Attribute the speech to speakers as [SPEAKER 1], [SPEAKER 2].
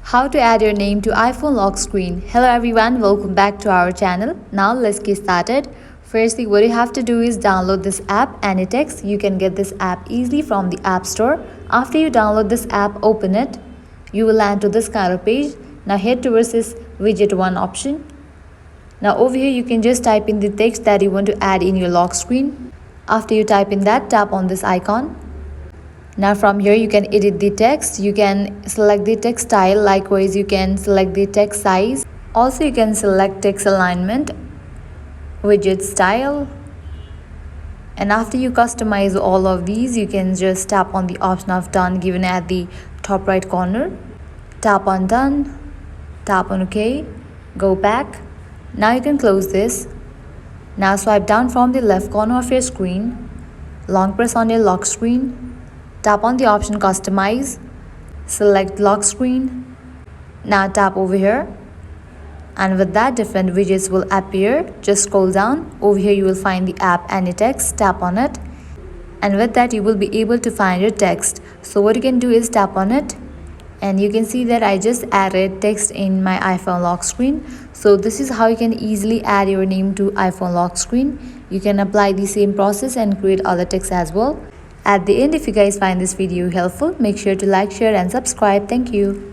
[SPEAKER 1] How to add your name to iPhone lock screen. Hello everyone, welcome back to our channel. Now let's get started. Firstly, what you have to do is download this app, Anytext. You can get this app easily from the App Store. After you download this app, open it. You will land to this kind of page. Now head towards this widget 1 option. Now over here you can just type in the text that you want to add in your lock screen. After you type in that, tap on this icon. Now from here you can edit the text, you can select the text style, likewise you can select the text size. Also you can select text alignment, widget style, and after you customize all of these you can just tap on the option of done given at the top right corner. Tap on done, tap on OK, go back. Now you can close this. Now swipe down from the left corner of your screen, long press on your lock screen. Tap on the option customize, select lock screen. Now tap over here, and with that different widgets will appear. Just scroll down. Over here you will find the app Anytext. Tap on it, and with that you will be able to find your text. So what you can do is tap on it, and you can see that I just added text in my iPhone lock screen. So this is how you can easily add your name to iPhone lock screen. You can apply the same process and create other text as well. At the end, if you guys find this video helpful, make sure to like, share and subscribe. Thank you.